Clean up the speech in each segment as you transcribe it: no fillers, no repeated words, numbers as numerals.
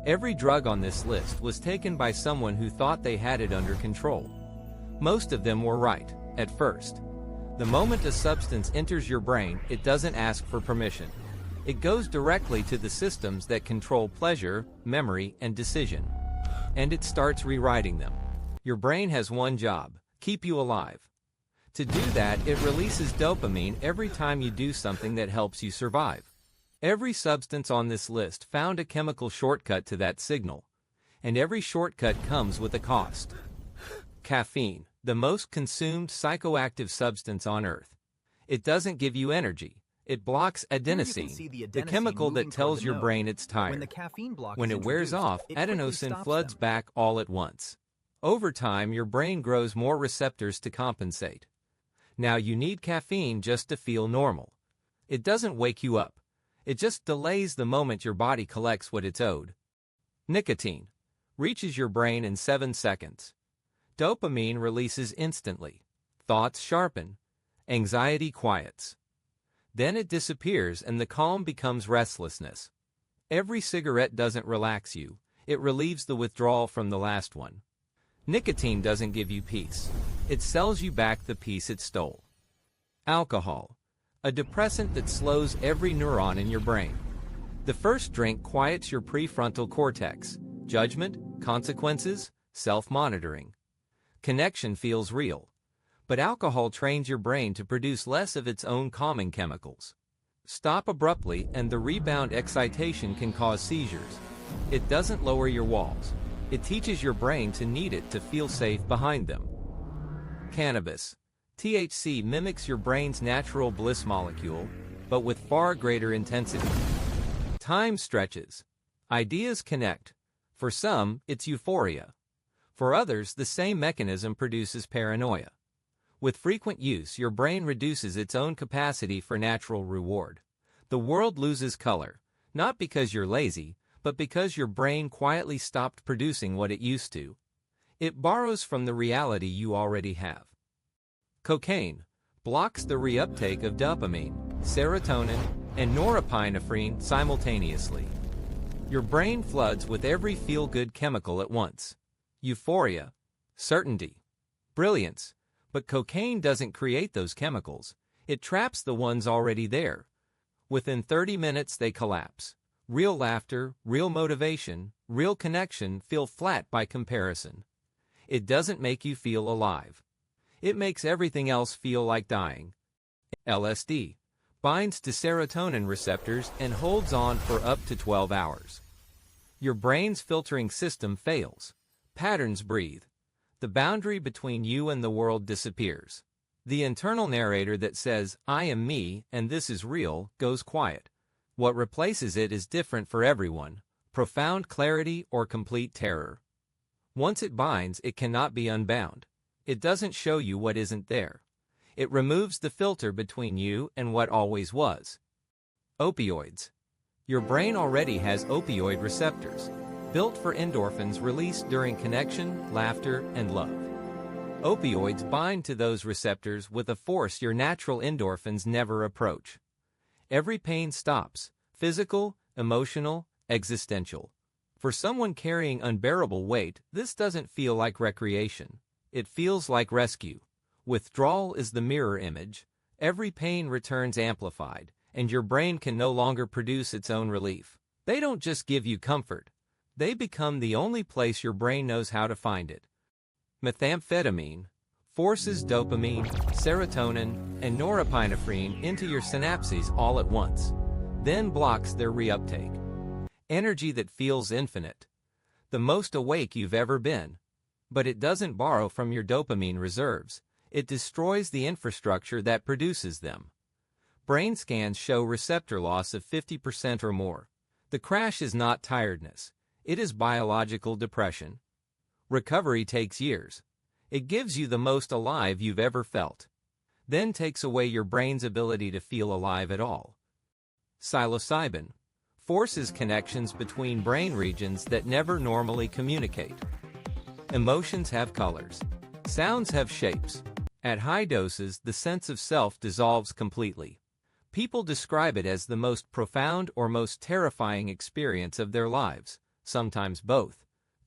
Every drug on this list was taken by someone who thought they had it under control. Most of them were right, at first. The moment a substance enters your brain, it doesn't ask for permission. It goes directly to the systems that control pleasure, memory, and decision. And it starts rewriting them. Your brain has one job: keep you alive. To do that, it releases dopamine every time you do something that helps you survive. Every substance on this list found a chemical shortcut to that signal. And every shortcut comes with a cost. Caffeine, the most consumed psychoactive substance on Earth. It doesn't give you energy. It blocks adenosine, the chemical that tells your brain it's tired. When it wears off, adenosine floods back all at once. Over time, your brain grows more receptors to compensate. Now you need caffeine just to feel normal. It doesn't wake you up. It just delays the moment your body collects what it's owed. Nicotine reaches your brain in 7 seconds. Dopamine releases instantly. Thoughts sharpen. Anxiety quiets. Then it disappears and the calm becomes restlessness. Every cigarette doesn't relax you. It relieves the withdrawal from the last one. Nicotine doesn't give you peace. It sells you back the peace it stole. Alcohol, a depressant that slows every neuron in your brain. The first drink quiets your prefrontal cortex. Judgment, consequences, self-monitoring. Connection feels real. But alcohol trains your brain to produce less of its own calming chemicals. Stop abruptly and the rebound excitation can cause seizures. It doesn't lower your walls. It teaches your brain to need it to feel safe behind them. Cannabis. THC mimics your brain's natural bliss molecule, but with far greater intensity. Time stretches. Ideas connect. For some, it's euphoria. For others, the same mechanism produces paranoia. With frequent use, your brain reduces its own capacity for natural reward. The world loses color, not because you're lazy, but because your brain quietly stopped producing what it used to. It borrows from the reality you already have. Cocaine blocks the reuptake of dopamine, serotonin, and norepinephrine simultaneously. Your brain floods with every feel-good chemical at once. Euphoria, certainty, brilliance. But cocaine doesn't create those chemicals. It traps the ones already there. Within 30 minutes they collapse. Real laughter, real motivation, real connection feel flat by comparison. It doesn't make you feel alive. It makes everything else feel like dying. LSD binds to serotonin receptors and holds on for up to 12 hours. Your brain's filtering system fails. Patterns breathe. The boundary between you and the world disappears. The internal narrator that says, "I am me and this is real," goes quiet. What replaces it is different for everyone: profound clarity or complete terror. Once it binds, it cannot be unbound. It doesn't show you what isn't there. It removes the filter between you and what always was. Opioids. Your brain already has opioid receptors, built for endorphins released during connection, laughter, and love. Opioids bind to those receptors with a force your natural endorphins never approach. Every pain stops: physical, emotional, existential. For someone carrying unbearable weight, this doesn't feel like recreation. It feels like rescue. Withdrawal is the mirror image. Every pain returns amplified, and your brain can no longer produce its own relief. They don't just give you comfort. They become the only place your brain knows how to find it. Methamphetamine forces dopamine, serotonin, and norepinephrine into your synapses all at once, then blocks their reuptake. Energy that feels infinite. The most awake you've ever been. But it doesn't borrow from your dopamine reserves. It destroys the infrastructure that produces them. Brain scans show receptor loss of 50% or more. The crash is not tiredness. It is biological depression. Recovery takes years. It gives you the most alive you've ever felt, then takes away your brain's ability to feel alive at all. Psilocybin forces connections between brain regions that never normally communicate. Emotions have colors. Sounds have shapes. At high doses, the sense of self dissolves completely. People describe it as the most profound or most terrifying experience of their lives. sometimes both.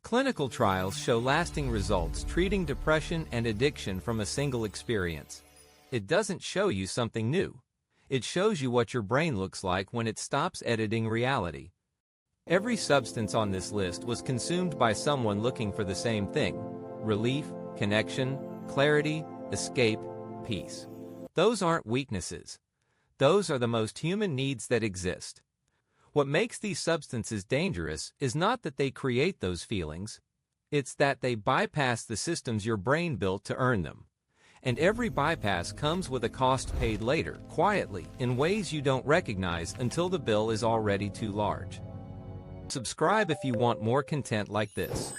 Clinical trials show lasting results treating depression and addiction from a single experience. It doesn't show you something new. It shows you what your brain looks like when it stops editing reality. Every substance on this list was consumed by someone looking for the same thing: relief, connection, clarity, escape, peace. Those aren't weaknesses. Those are the most human needs that exist. What makes these substances dangerous is not that they create those feelings. It's that they bypass the systems your brain built to earn them. And every bypass comes with a cost paid later, quietly, in ways you don't recognize until the bill is already too large. Subscribe if you want more content like this.